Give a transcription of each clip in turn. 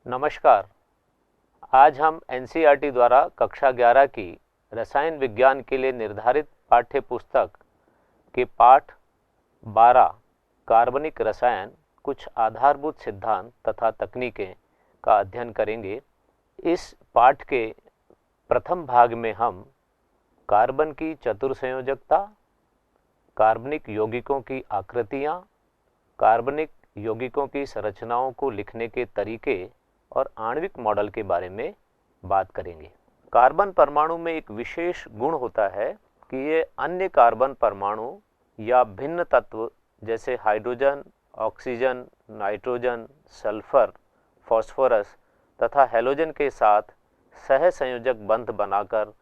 नमस्कार। आज हम एनसीईआरटी द्वारा कक्षा 11 की रसायन विज्ञान के लिए निर्धारित पाठ्य पुस्तक के पाठ 12 कार्बनिक रसायन कुछ आधारभूत सिद्धांत तथा तकनीकें का अध्ययन करेंगे। इस पाठ के प्रथम भाग में हम कार्बन की चतुर्संयोजकता, कार्बनिक यौगिकों की आकृतियाँ, कार्बनिक यौगिकों की संरचनाओं को लिखने के तरीके और आणविक मॉडल के बारे में बात करेंगे। कार्बन परमाणु में एक विशेष गुण होता है कि ये अन्य कार्बन परमाणु या भिन्न तत्व जैसे hydrogen, oxygen, nitrogen, sulphur, phosphorus तथा हैलोजन के साथ सहसंयोजक बंध बनाकर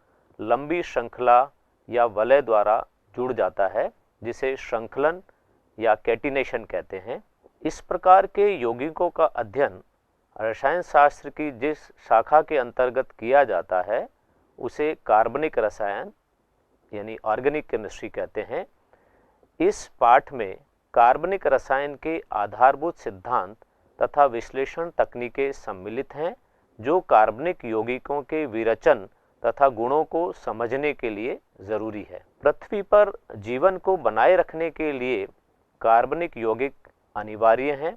लंबी श्रृंखला या वलय द्वारा जुड़ जाता है, जिसे श्रृंखलन या कैटिनेशन कहते हैं। इस प्रकार के यौगिकों का अध्ययन रसायन शास्त्र की जिस शाखा के अंतर्गत किया जाता है उसे कार्बनिक रसायन यानी ऑर्गेनिक केमिस्ट्री कहते हैं। इस पाठ में कार्बनिक रसायन के आधारभूत सिद्धांत तथा विश्लेषण तकनीकें सम्मिलित हैं, जो कार्बनिक यौगिकों के विरचन तथा गुणों को समझने के लिए जरूरी है। पृथ्वी पर जीवन को बनाए रखने के लिए कार्बनिक यौगिक अनिवार्य हैं।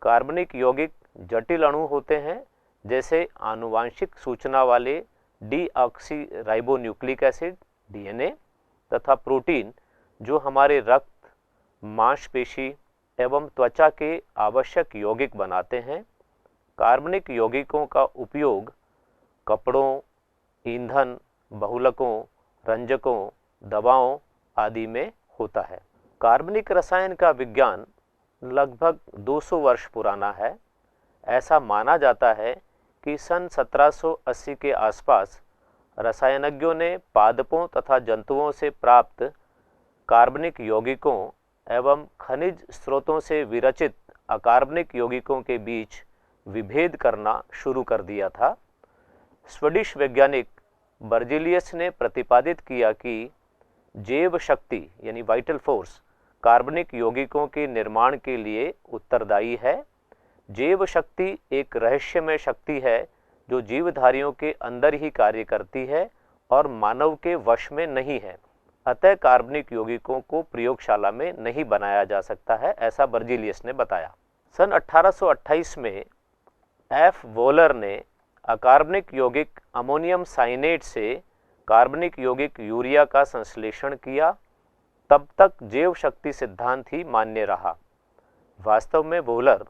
कार्बनिक यौगिक जटिल अणु होते हैं, जैसे आनुवांशिक सूचना वाले डीऑक्सीराइबोन्यूक्लिक एसिड डीएनए तथा प्रोटीन, जो हमारे रक्त, मांसपेशी एवं त्वचा के आवश्यक यौगिक बनाते हैं। कार्बनिक यौगिकों का उपयोग कपड़ों, ईंधन, बहुलकों, रंजकों, दवाओं आदि में होता है। कार्बनिक रसायन का विज्ञान लगभग 200 वर्ष पुराना है। ऐसा माना जाता है कि सन 1780 के आसपास रसायनज्ञों ने पादपों तथा जंतुओं से प्राप्त कार्बनिक यौगिकों एवं खनिज स्रोतों से विरचित अकार्बनिक यौगिकों के बीच विभेद करना शुरू कर दिया था। स्वीडिश वैज्ञानिक बर्जीलियस ने प्रतिपादित किया कि जैव शक्ति यानी वाइटल फोर्स कार्बनिक यौगिकों के निर्माण के लिए उत्तरदायी है। जैव शक्ति एक रहस्यमय शक्ति है जो जीवधारियों के अंदर ही कार्य करती है और मानव के वश में नहीं है। अतः कार्बनिक यौगिकों को प्रयोगशाला में नहीं बनाया जा सकता है, ऐसा बर्जीलियस ने बताया। सन 1828 में एफ वोलर ने अकार्बनिक यौगिक अमोनियम साइनेट से कार्बनिक यौगिक यूरिया का संश्लेषण किया। तब तक जैव शक्ति सिद्धांत ही मान्य रहा। वास्तव में वोलर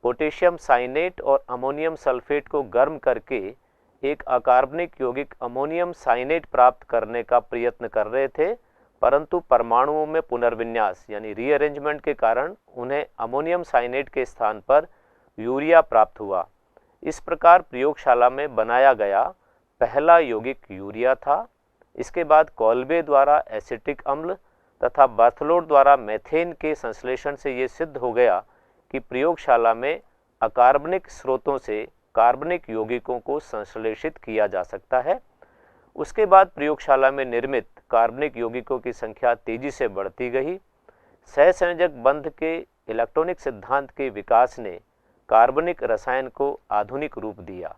पोटेशियम साइनेट और अमोनियम सल्फेट को गर्म करके एक अकार्बनिक यौगिक अमोनियम साइनेट प्राप्त करने का प्रयत्न कर रहे थे, परंतु परमाणुओं में पुनर्विन्यास यानी रीअरेंजमेंट के कारण उन्हें अमोनियम साइनेट के स्थान पर यूरिया प्राप्त हुआ। इस प्रकार प्रयोगशाला में बनाया गया पहला यौगिक यूरिया था। इसके बाद कॉल्बे द्वारा एसिटिक अम्ल तथा बर्थलोड द्वारा मेथेन के संश्लेषण से ये सिद्ध हो गया कि प्रयोगशाला में अकार्बनिक स्रोतों से कार्बनिक यौगिकों को संश्लेषित किया जा सकता है। उसके बाद प्रयोगशाला में निर्मित कार्बनिक यौगिकों की संख्या तेजी से बढ़ती गई। सहसंयोजक बंध के इलेक्ट्रॉनिक सिद्धांत के विकास ने कार्बनिक रसायन को आधुनिक रूप दिया।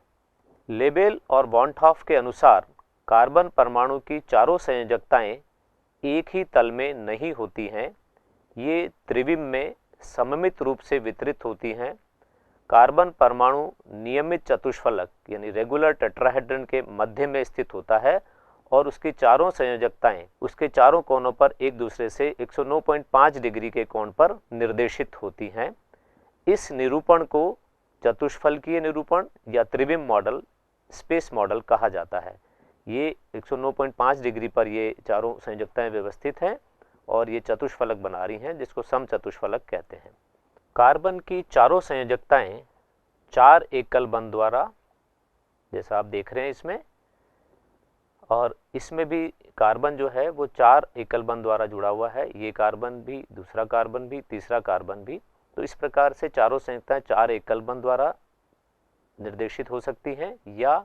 लेबेल और वॉन्टहॉफ के अनुसार कार्बन परमाणु की चारों संयोजकताएं एक ही तल में नहीं होती हैं, ये त्रिविम में सममित रूप से वितरित होती हैं। कार्बन परमाणु नियमित चतुष्फलक यानी रेगुलर टेट्राहेड्रन के मध्य में स्थित होता है और उसकी चारों संयोजकताएं उसके चारों कोनों पर एक दूसरे से 109.5 डिग्री के कोण पर निर्देशित होती हैं। इस निरूपण को चतुष्फलकीय निरूपण या त्रिविम मॉडल, स्पेस मॉडल कहा जाता है। ये 109.5 डिग्री पर ये चारों संयोजकताएं व्यवस्थित हैं और ये चतुष्फलक बना रही हैं, जिसको समचतुष्फलक कहते हैं। कार्बन की चारों संयोजकताएं 4 एकल बंध द्वारा, जैसा आप देख रहे हैं इसमें, और इसमें भी कार्बन जो है वो 4 एकल बंध द्वारा जुड़ा हुआ है। ये कार्बन भी, दूसरा कार्बन भी, तीसरा कार्बन भी। तो इस प्रकार से चारों संयोजकताएं 4 एकल बंध द्वारा निर्देशित हो सकती हैं या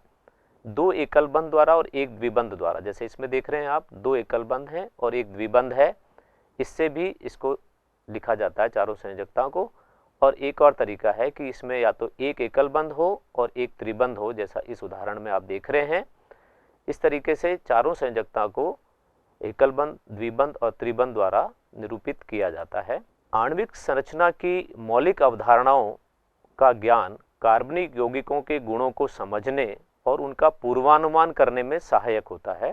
2 एकल बंध द्वारा और 1 द्विबंध द्वारा। जैसे इसमें देख रहे हैं आप, 2 एकल बंध हैं और 1 द्विबंध है। इससे भी इसको लिखा जाता है चारों संयोजकताओं को। और एक और तरीका है कि इसमें या तो एक एकल बंध हो और एक त्रिबंध हो, जैसा इस उदाहरण में आप देख रहे हैं। इस तरीके से चारों संयोजकता को एकल बंध, द्विबंध और त्रिबंध द्वारा निरूपित किया जाता है। आणविक संरचना की मौलिक अवधारणाओं का ज्ञान कार्बनिक यौगिकों के गुणों को समझने और उनका पूर्वानुमान करने में सहायक होता है।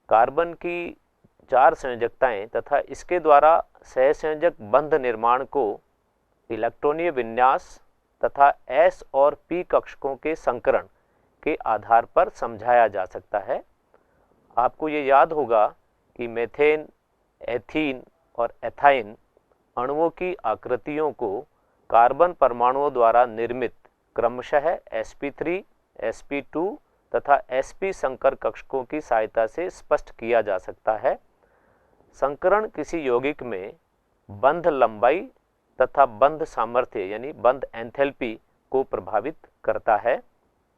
कार्बन की 4 संयोजकताएं तथा इसके द्वारा सहसंयोजक बंध निर्माण को इलेक्ट्रॉनीय विन्यास तथा s और p कक्षकों के संकरण के आधार पर समझाया जा सकता है। आपको ये याद होगा कि मीथेन, एथीन और एथाइन अणुओं की आकृतियों को कार्बन परमाणुओं द्वारा निर्मित क्रमशः sp3, sp2 तथा sp संकर कक्षकों की सहायता से स्पष्ट किया जा सकता है। संकरण किसी यौगिक में बंध लंबाई तथा बंध सामर्थ्य यानी बंध एंथैल्पी को प्रभावित करता है।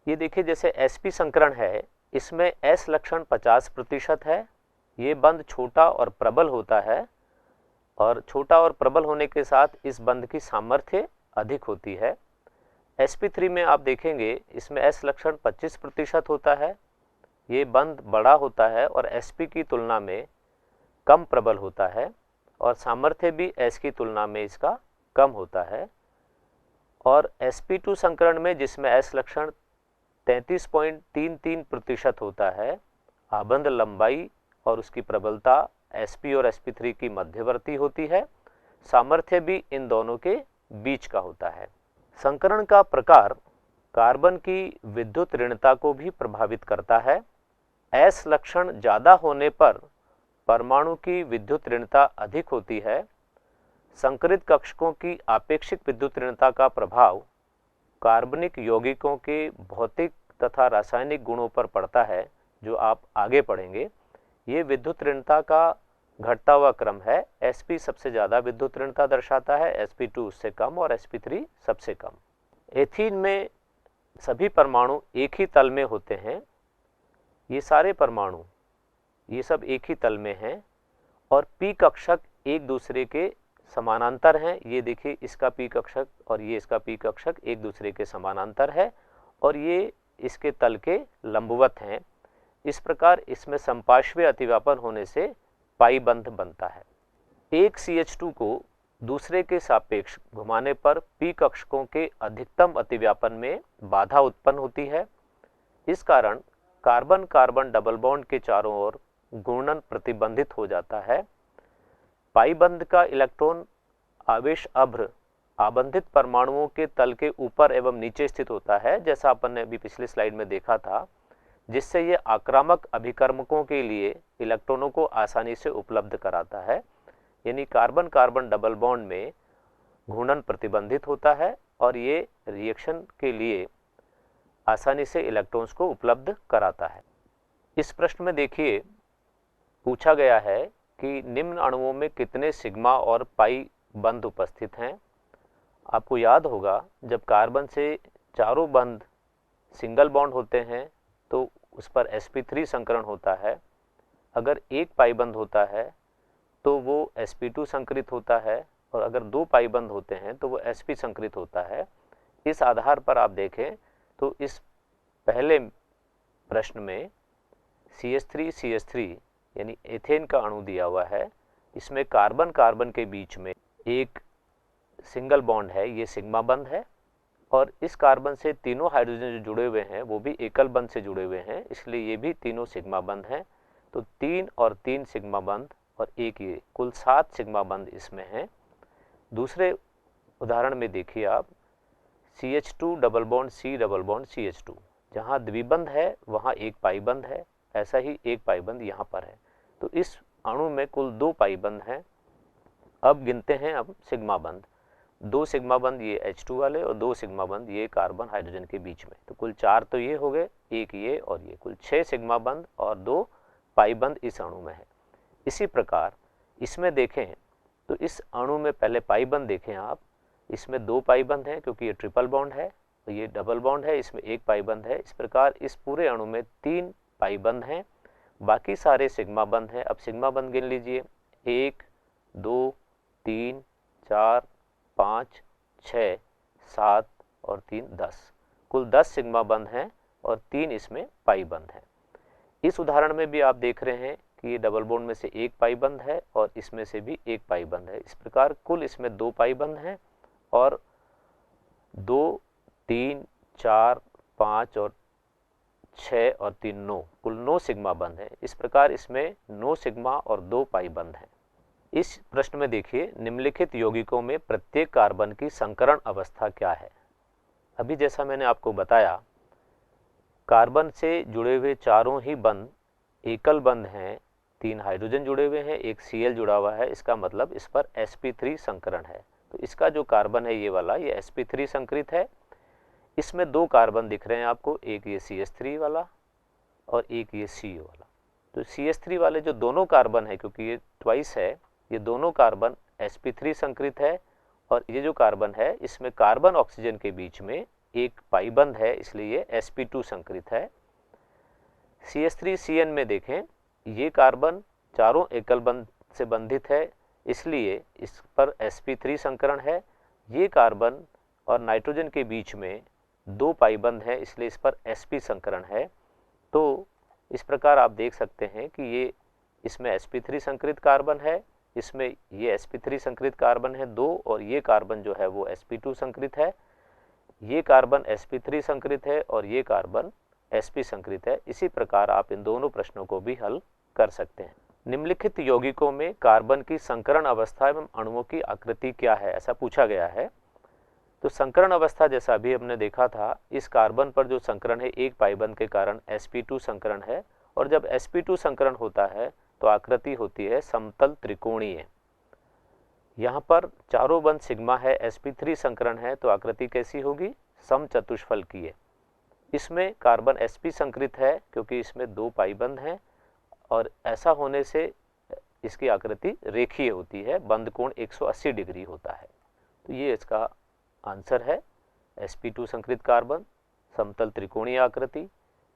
ये देखिए, जैसे sp संकरण है, इसमें s लक्षण 50% है। ये बंध छोटा और प्रबल होता है और छोटा और प्रबल होने के साथ इस बंध की सामर्थ्य अधिक होती है। sp3 में आप देखेंगे इसमें s लक्षण 25% होता है। ये बंध बड़ा होता है और sp की तुलना में कम प्रबल होता है और सामर्थ्य भी s की तुलना में इसका कम होता है। और sp2 संकरण में जिसमें s लक्षण 33.33% होता है, आबंध लंबाई और उसकी प्रबलता sp और sp3 की मध्यवर्ती होती है। सामर्थ्य भी इन दोनों के बीच का होता है। संकरण का प्रकार कार्बन की विद्युत ऋणता को भी प्रभावित करता है। s लक्षण ज़्यादा होने पर परमाणु की विद्युत ऋणता अधिक होती है। संकरित कक्षकों की आपेक्षिक विद्युत ऋणता का प्रभाव कार्बनिक यौगिकों के भौतिक तथा रासायनिक गुणों पर पड़ता है, जो आप आगे पढ़ेंगे। ये विद्युत ऋणता का घटता हुआ क्रम है। sp सबसे ज़्यादा विद्युत ऋणता दर्शाता है, sp2 उससे कम और sp3 सबसे कम। एथीन में सभी परमाणु एक ही तल में होते हैं। ये सारे परमाणु ये सब एक ही तल में हैं और p कक्षक एक दूसरे के समानांतर हैं। ये देखिए, इसका p कक्षक और ये इसका p कक्षक एक दूसरे के समानांतर है और ये इसके तल के लंबवत हैं। इस प्रकार इसमें संपार्श्विक अतिव्यापन होने से पाई बंध बनता है। एक CH2 को दूसरे के सापेक्ष घुमाने पर p कक्षकों के अधिकतम अतिव्यापन में बाधा उत्पन्न होती है। इस कारण कार्बन कार्बन डबल बॉन्ड के चारों ओर घूर्णन प्रतिबंधित हो जाता है। पाई बंध का इलेक्ट्रॉन आवेश अभ्र आबंधित परमाणुओं के तल के ऊपर एवं नीचे स्थित होता है, जैसा अपन ने अभी पिछले स्लाइड में देखा था, जिससे ये आक्रामक अभिकर्मकों के लिए इलेक्ट्रॉनों को आसानी से उपलब्ध कराता है। यानी कार्बन कार्बन डबल बॉन्ड में घूर्णन प्रतिबंधित होता है और ये रिएक्शन के लिए आसानी से इलेक्ट्रॉन्स को उपलब्ध कराता है। इस प्रश्न में देखिए, पूछा गया है कि निम्न अणुओं में कितने सिग्मा और पाई बंध उपस्थित हैं। आपको याद होगा, जब कार्बन से चारों बंध सिंगल बॉन्ड होते हैं तो उस पर sp3 संकरण होता है। अगर एक पाई बंध होता है तो वो sp2 संकरित होता है और अगर 2 पाई बंध होते हैं तो वो sp संकरित होता है। इस आधार पर आप देखें तो इस पहले प्रश्न में CH3 यानी एथेन का अणु दिया हुआ है। इसमें कार्बन कार्बन के बीच में एक सिंगल बॉन्ड है, ये सिग्मा बंध है और इस कार्बन से तीनों हाइड्रोजन जो जुड़े हुए हैं वो भी एकल बंध से जुड़े हुए हैं, इसलिए ये भी तीनों सिग्मा बंध हैं। तो 3 और 3 सिग्मा बंध और एक ये, कुल 7 सिग्मा बंध इसमें हैं। दूसरे उदाहरण में देखिए आप, CH2 double bond C double bond CH2, जहाँ द्विबंध है वहाँ एक पाई बंध है, ऐसा ही एक पाई बंध यहाँ पर है। तो इस अणु में कुल 2 पाई बंध हैं। अब गिनते हैं अब सिग्मा बंध। 2 सिग्मा बंध ये H2 वाले और 2 सिग्मा बंध ये कार्बन हाइड्रोजन के बीच में, तो कुल 4 तो ये हो गए, एक ये और ये, कुल 6 सिग्मा बंध और 2 पाई बंध इस अणु में है। इसी प्रकार इसमें देखें तो इस अणु में पहले पाई बंध देखें आप, इसमें 2 पाई बंध हैं क्योंकि ये ट्रिपल बॉन्ड है, तो ये डबल बॉन्ड है, इसमें एक पाई बंध है। इस प्रकार इस पूरे अणु में 3 पाई बंध हैं, बाकी सारे सिग्मा बंध हैं। अब सिग्मा बंध गिन लीजिए, 1 2 3 4 5 6, 7 और 3 10, कुल 10 सिग्मा बंध हैं और 3 इसमें पाई बंध हैं। इस उदाहरण में भी आप देख रहे हैं कि ये डबल बॉन्ड में से एक पाई बंध है और इसमें से भी एक पाई बंध है। इस प्रकार कुल इसमें 2 पाई बंध हैं और 2, 3, 4, 5 और 6 और 3 9, कुल 9 सिग्मा बंध है। इस प्रकार इसमें 9 सिग्मा और 2 पाई बंध हैं। इस प्रश्न में देखिए, निम्नलिखित यौगिकों में प्रत्येक कार्बन की संकरण अवस्था क्या है। अभी जैसा मैंने आपको बताया, कार्बन से जुड़े हुए चारों ही बंध एकल बंध हैं। 3 हाइड्रोजन जुड़े हुए हैं, एक Cl जुड़ा हुआ है, इसका मतलब इस पर sp3 संकरण है। तो इसका जो कार्बन है ये वाला, ये sp3 संकरित है। इसमें 2 कार्बन दिख रहे हैं आपको, एक ये CH3 वाला और एक ये CO वाला। तो CH3 वाले जो दोनों कार्बन है, क्योंकि ये ट्वाइस है, ये दोनों कार्बन sp3 संकरित है और ये जो कार्बन है इसमें कार्बन ऑक्सीजन के बीच में एक पाई बंध है, इसलिए ये sp2 संकरित है। CH3CN में देखें, ये कार्बन चारों एकल बंध से बंधित है, इसलिए इस पर sp3 संकरण है। ये कार्बन और नाइट्रोजन के बीच में 2 पाई बंध है, इसलिए इस पर sp संकरण है। तो इस प्रकार आप देख सकते हैं कि ये इसमें sp3 संकरित कार्बन है, इसमें ये sp3 संकरित कार्बन है 2 और ये कार्बन जो है वो sp2 संकरित है। ये कार्बन sp3 संकरित है और ये कार्बन sp संकरित है। इसी प्रकार आप इन दोनों प्रश्नों को भी हल कर सकते हैं। निम्नलिखित यौगिकों में कार्बन की संकरण अवस्था एवं अणुओं की आकृति क्या है, ऐसा पूछा गया है। तो संकरण अवस्था जैसा अभी हमने देखा था, इस कार्बन पर जो संकरण है एक पाई बंध के कारण sp2 संकरण है और जब sp2 संकरण होता है तो आकृति होती है समतल त्रिकोणीय। यहाँ पर चारों बंध सिग्मा है, sp3 संकरण है, तो आकृति कैसी होगी, समचतुष्फलकीय। इसमें कार्बन sp संकरित है क्योंकि इसमें 2 पाई बंध हैं और ऐसा होने से इसकी आकृति रेखीय होती है, बंध कोण 180 डिग्री होता है। तो ये इसका आंसर है, sp2 संकरित कार्बन समतल त्रिकोणीय आकृति,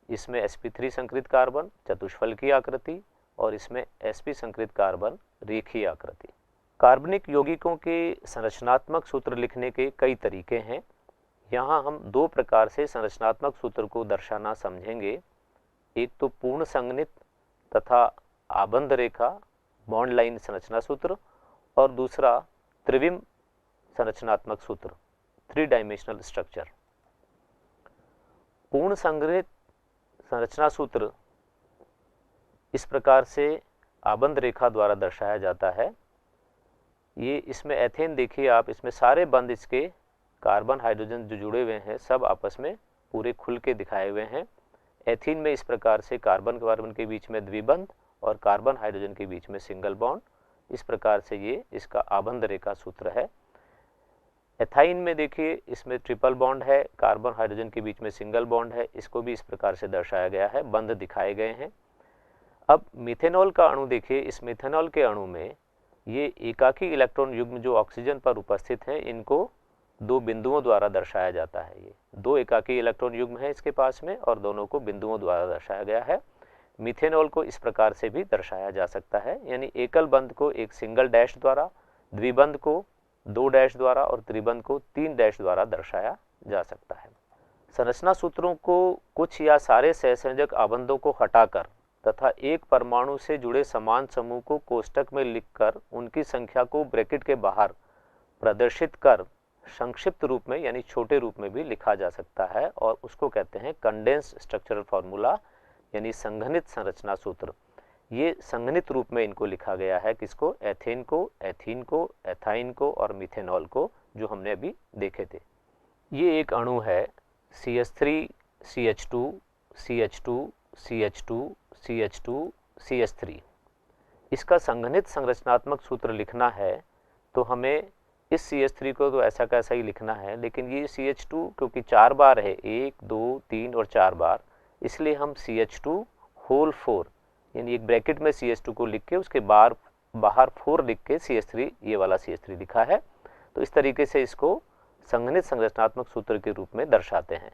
इसमें sp3 संकरित कार्बन चतुष्फलकीय आकृति और इसमें sp संकरित कार्बन रेखीय आकृति। कार्बनिक यौगिकों के संरचनात्मक सूत्र लिखने के कई तरीके हैं। यहाँ हम 2 प्रकार से संरचनात्मक सूत्र को दर्शाना समझेंगे। एक तो पूर्ण संघनित तथा आबंध रेखा बॉन्ड लाइन संरचना सूत्र और दूसरा त्रिविम संरचनात्मक सूत्र 3 डायमेंशनल स्ट्रक्चर। पूर्ण संघनित संरचना सूत्र इस प्रकार से आबंध रेखा द्वारा दर्शाया जाता है। ये इसमें एथेन देखिए आप, इसमें सारे बंध इसके कार्बन हाइड्रोजन जो जुड़े हुए हैं सब आपस में पूरे खुल के दिखाए हुए हैं। एथीन में इस प्रकार से कार्बन कार्बन के बीच में द्विबंध और कार्बन हाइड्रोजन के बीच में सिंगल बॉन्ड, इस प्रकार से ये इसका आबंध रेखा सूत्र है। एथाइन में देखिए इसमें ट्रिपल बॉन्ड है, कार्बन हाइड्रोजन के बीच में सिंगल बॉन्ड है, इसको भी इस प्रकार से दर्शाया गया है, बंध दिखाए गए हैं। अब मिथेनॉल का अणु देखिए, इस मिथेनॉल के अणु में ये एकाकी इलेक्ट्रॉन युग्म जो ऑक्सीजन पर उपस्थित हैं, इनको 2 बिंदुओं द्वारा दर्शाया जाता है। ये 2 एकाकी इलेक्ट्रॉन युग्म है इसके पास में और दोनों को बिंदुओं द्वारा दर्शाया गया है। मिथेनॉल को इस प्रकार से भी दर्शाया जा सकता है, यानी एकल बंध को एक सिंगल डैश द्वारा, द्विबंध को 2 डैश द्वारा और त्रिबंध को 3 डैश द्वारा दर्शाया जा सकता है। संरचना सूत्रों को कुछ या सारे सहसंयोजक आबंधों को हटाकर तथा एक परमाणु से जुड़े समान समूह को कोष्टक में लिखकर उनकी संख्या को ब्रैकेट के बाहर प्रदर्शित कर संक्षिप्त रूप में यानी छोटे रूप में भी लिखा जा सकता है और उसको कहते हैं कंडेंस्ड स्ट्रक्चरल फार्मूला यानी संघनित संरचना सूत्र। ये संघनित रूप में इनको लिखा गया है, किसको, एथेन को, एथीन को, एथाइन को और मिथेनॉल को, जो हमने अभी देखे थे। ये एक अणु है CH3 CH2 CH2 CH2 CH2 CH3। इसका संघनित संरचनात्मक सूत्र लिखना है तो हमें इस CH3 को तो ऐसा कैसा ही लिखना है, लेकिन ये CH2 क्योंकि 4 बार है, 1 2 3 और 4 बार, इसलिए हम CH2 होल 4 यानी एक ब्रैकेट में CH2 को लिख के उसके बाहर 4 लिख के CH3 ये वाला CH3 लिखा है। तो इस तरीके से इसको संघनित संरचनात्मक सूत्र के रूप में दर्शाते हैं।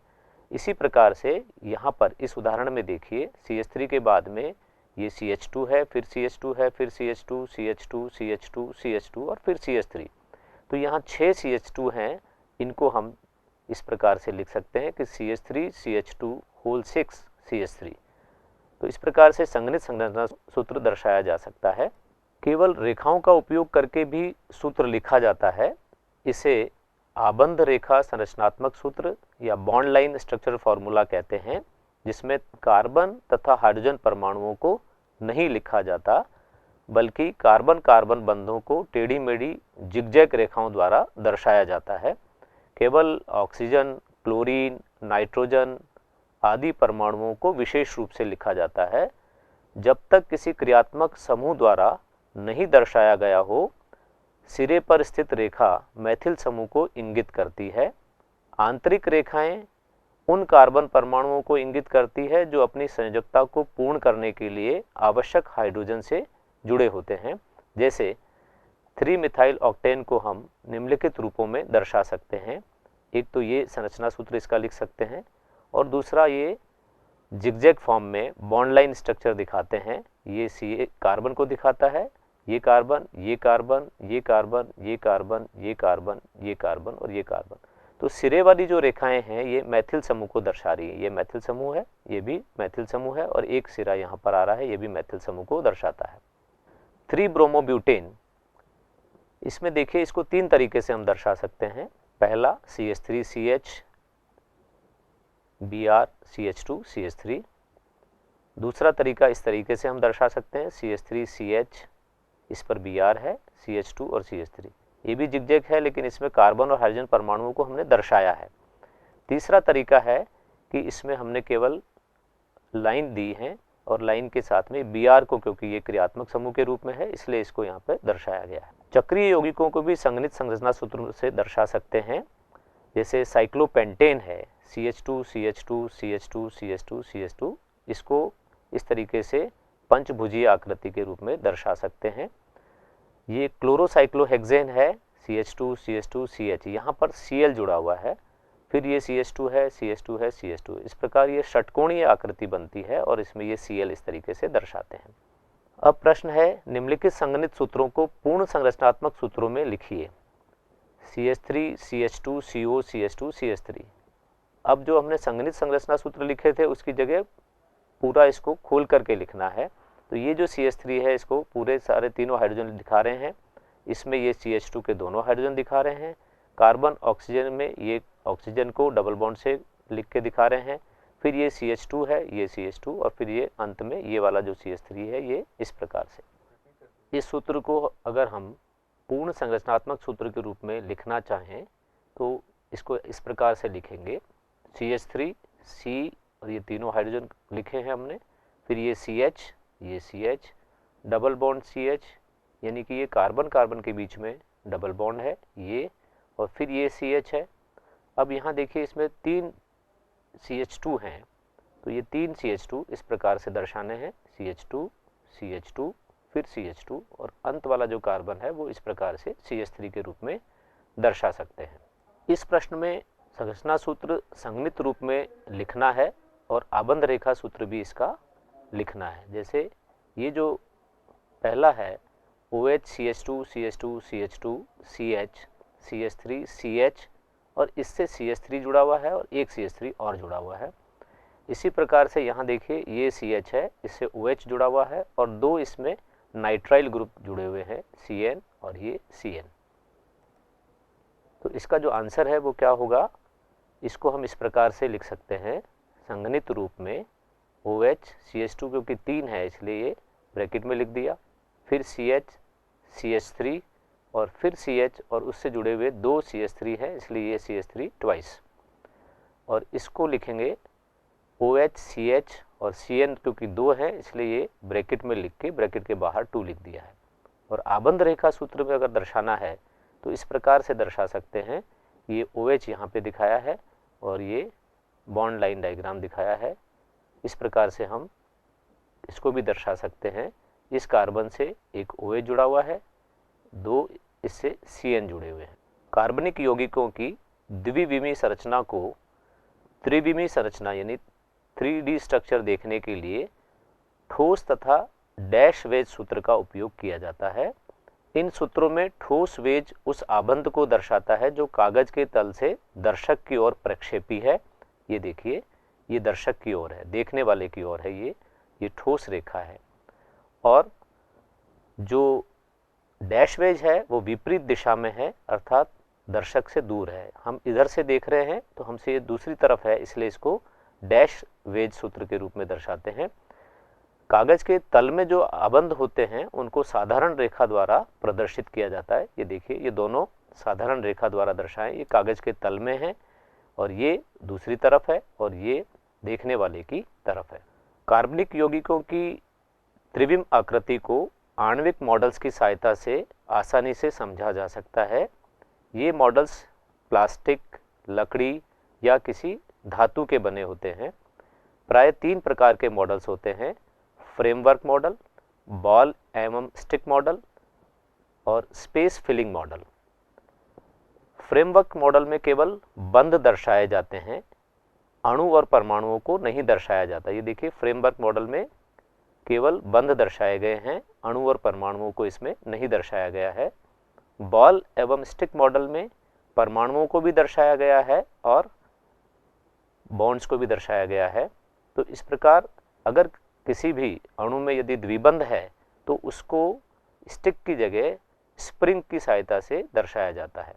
इसी प्रकार से यहाँ पर इस उदाहरण में देखिए CH3 के बाद में ये CH2 है, फिर CH2 है, फिर CH2 CH2 CH2 CH2 और फिर CH3। तो यहाँ 6 CH2 हैं इनको हम इस प्रकार से लिख सकते हैं कि CH3 CH2 होल 6 CH3। तो इस प्रकार से संगणित संरचना सूत्र दर्शाया जा सकता है। केवल रेखाओं का उपयोग करके भी सूत्र लिखा जाता है। इसे आबंध रेखा संरचनात्मक सूत्र या बॉन्ड लाइन स्ट्रक्चर फॉर्मूला कहते हैं, जिसमें कार्बन तथा हाइड्रोजन परमाणुओं को नहीं लिखा जाता, बल्कि कार्बन कार्बन बंधों को टेढ़ी मेढ़ी जिगजैग रेखाओं द्वारा दर्शाया जाता है। केवल ऑक्सीजन, क्लोरीन, नाइट्रोजन आदि परमाणुओं को विशेष रूप से लिखा जाता है। जब तक किसी क्रियात्मक समूह द्वारा नहीं दर्शाया गया हो, सिरे पर स्थित रेखा मैथिल समूह को इंगित करती है। आंतरिक रेखाएं उन कार्बन परमाणुओं को इंगित करती है जो अपनी संयोजकता को पूर्ण करने के लिए आवश्यक हाइड्रोजन से जुड़े होते हैं। जैसे 3 मिथाइल ऑक्टेन को हम निम्नलिखित रूपों में दर्शा सकते हैं। एक तो ये संरचना सूत्र इसका लिख सकते हैं, और दूसरा ये जिगजैग फॉर्म में बॉन्ड लाइन स्ट्रक्चर दिखाते हैं। ये सी कार्बन को दिखाता है, ये कार्बन, ये कार्बन, ये कार्बन, ये कार्बन, ये कार्बन, ये कार्बन और ये कार्बन। तो सिरे वाली जो रेखाएं हैं ये मैथिल समूह को दर्शा रही है। ये मैथिल समूह है, ये भी मैथिल समूह है, और एक सिरा यहाँ पर आ रहा है, ये भी मैथिल समूह को दर्शाता है। 3 ब्रोमोब्यूटेन, इसमें देखिए इसको 3 तरीके से हम दर्शा सकते हैं। पहला CH3CH Br CH2 CH3। दूसरा तरीका इस तरीके से हम दर्शा सकते हैं, CH3CH, इस पर Br है, CH2 और CH3। ये भी जिगजैग है, लेकिन इसमें कार्बन और हाइड्रोजन परमाणुओं को हमने दर्शाया है। तीसरा तरीका है कि इसमें हमने केवल लाइन दी है, और लाइन के साथ में Br को, क्योंकि ये क्रियात्मक समूह के रूप में है, इसलिए इसको यहाँ पे दर्शाया गया है। चक्रीय यौगिकों को भी संगणित संरचना सूत्र से दर्शा सकते हैं। जैसे साइक्लोपेंटेन है, CH2 CH2 CH2 CH2 CH2, इसको इस तरीके से पंचभुजीय आकृति के रूप में दर्शा सकते हैं। ये क्लोरोसाइक्लोहेक्सेन है, CH2 CH2 CH, यहाँ पर Cl जुड़ा हुआ है, फिर ये CH2 है, CH2 है, CH2। इस प्रकार ये षटकोणीय आकृति बनती है, और इसमें ये Cl इस तरीके से दर्शाते हैं। अब प्रश्न है, निम्नलिखित संगणित सूत्रों को पूर्ण संरचनात्मक सूत्रों में लिखिए। CH3 CH2 CO CH2 CH3। अब जो हमने संगणित संरचना सूत्र लिखे थे उसकी जगह पूरा इसको खोल करके लिखना है। तो ये जो CH3 है, इसको पूरे सारे तीनों हाइड्रोजन दिखा रहे हैं। इसमें ये CH2 के दोनों हाइड्रोजन दिखा रहे हैं। कार्बन ऑक्सीजन में ये ऑक्सीजन को डबल बॉन्ड से लिख के दिखा रहे हैं। फिर ये CH2 है, ये CH2, और फिर ये अंत में ये वाला जो CH3 है, ये इस प्रकार से। इस सूत्र को अगर हम पूर्ण संरचनात्मक सूत्र के रूप में लिखना चाहें तो इसको इस प्रकार से लिखेंगे। CH3 C, और ये तीनों हाइड्रोजन लिखे हैं हमने, फिर ये CH, ये CH, डबल बॉन्ड CH, यानी कि ये कार्बन कार्बन के बीच में डबल बॉन्ड है ये, और फिर ये CH है। अब यहाँ देखिए इसमें 3 CH2 हैं, तो ये 3 CH2 इस प्रकार से दर्शाने हैं, CH2 CH2 फिर CH2, और अंत वाला जो कार्बन है वो इस प्रकार से CH3 के रूप में दर्शा सकते हैं। इस प्रश्न में संरचना सूत्र संगणित रूप में लिखना है, और आबंध रेखा सूत्र भी इसका लिखना है। जैसे ये जो पहला है OH CH2 CH2 CH2 CH CH3 CH, और इससे CH3 जुड़ा हुआ है और एक CH3 और जुड़ा हुआ है। इसी प्रकार से यहाँ देखिए ये CH है, इससे OH जुड़ा हुआ है, और 2 इसमें नाइट्राइल ग्रुप जुड़े हुए हैं, CN और ये CN। तो इसका जो आंसर है वो क्या होगा, इसको हम इस प्रकार से लिख सकते हैं संगणित रूप में। OH CH2 क्योंकि 3 है इसलिए ये ब्रैकेट में लिख दिया, फिर CH CH3 और फिर CH, और उससे जुड़े हुए 2 CH3 है इसलिए ये CH3 ट्वाइस, और इसको लिखेंगे OH CH और CN क्योंकि 2 है इसलिए ये ब्रैकेट में लिख के ब्रैकेट के बाहर 2 लिख दिया है। और आबंध रेखा सूत्र में अगर दर्शाना है तो इस प्रकार से दर्शा सकते हैं, ये OH यहाँ पे दिखाया है और ये बॉन्ड लाइन डायग्राम दिखाया है। इस प्रकार से हम इसको भी दर्शा सकते हैं, इस कार्बन से एक OH जुड़ा हुआ है, 2 इससे CN जुड़े हुए हैं। कार्बनिक यौगिकों की द्विविमीय संरचना को त्रिविमीय संरचना यानी 3D स्ट्रक्चर देखने के लिए ठोस तथा डैश वेज सूत्र का उपयोग किया जाता है। इन सूत्रों में ठोस वेज उस आबंध को दर्शाता है जो कागज के तल से दर्शक की ओर प्रक्षेपी है। ये देखिए, ये दर्शक की ओर है, देखने वाले की ओर है, ये ठोस रेखा है। और जो डैश वेज है वो विपरीत दिशा में है, अर्थात दर्शक से दूर है। हम इधर से देख रहे हैं तो हमसे ये दूसरी तरफ है, इसलिए इसको डैश वेज सूत्र के रूप में दर्शाते हैं। कागज के तल में जो आबंध होते हैं उनको साधारण रेखा द्वारा प्रदर्शित किया जाता है। ये देखिए, ये दोनों साधारण रेखा द्वारा दर्शाएं, ये कागज के तल में है और ये दूसरी तरफ है और ये देखने वाले की तरफ है। कार्बनिक यौगिकों की त्रिविम आकृति को आणविक मॉडल्स की सहायता से आसानी से समझा जा सकता है। ये मॉडल्स प्लास्टिक, लकड़ी या किसी धातु के बने होते हैं। प्राय 3 प्रकार के मॉडल्स होते हैं: फ्रेमवर्क मॉडल, बॉल एवं स्टिक मॉडल और space filling model. Framework model में केवल बंध दर्शाए जाते हैं, अणु और परमाणुओं को नहीं दर्शाया जाता। ये देखिए, फ्रेमवर्क मॉडल में केवल बंध दर्शाए गए हैं, अणु और परमाणुओं को इसमें नहीं दर्शाया गया है। बॉल एवं स्टिक मॉडल में परमाणुओं को भी दर्शाया गया है और बॉन्ड्स को भी दर्शाया गया है। तो इस प्रकार अगर किसी भी अणु में यदि द्विबंध है तो उसको स्टिक की जगह स्प्रिंग की सहायता से दर्शाया जाता है।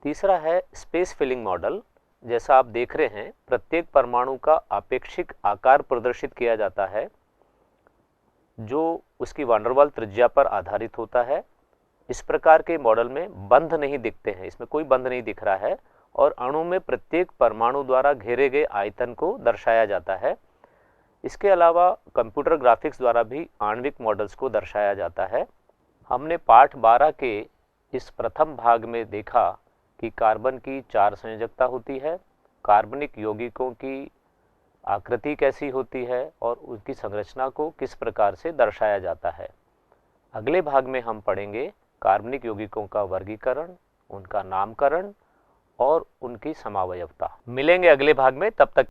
तीसरा है स्पेस फिलिंग मॉडल। जैसा आप देख रहे हैं, प्रत्येक परमाणु का आपेक्षिक आकार प्रदर्शित किया जाता है जो उसकी वान डेर वाल त्रिज्या पर आधारित होता है। इस प्रकार के मॉडल में बंध नहीं दिखते हैं, इसमें कोई बंध नहीं दिख रहा है और अणु में प्रत्येक परमाणु द्वारा घेरे गए आयतन को दर्शाया जाता है। इसके अलावा कंप्यूटर ग्राफिक्स द्वारा भी आणविक मॉडल्स को दर्शाया जाता है। हमने पाठ 12 के इस प्रथम भाग में देखा कि कार्बन की 4 संयोजकता होती है, कार्बनिक यौगिकों की आकृति कैसी होती है और उनकी संरचना को किस प्रकार से दर्शाया जाता है। अगले भाग में हम पढ़ेंगे कार्बनिक यौगिकों का वर्गीकरण, उनका नामकरण और उनकी समावयवता। मिलेंगे अगले भाग में, तब तक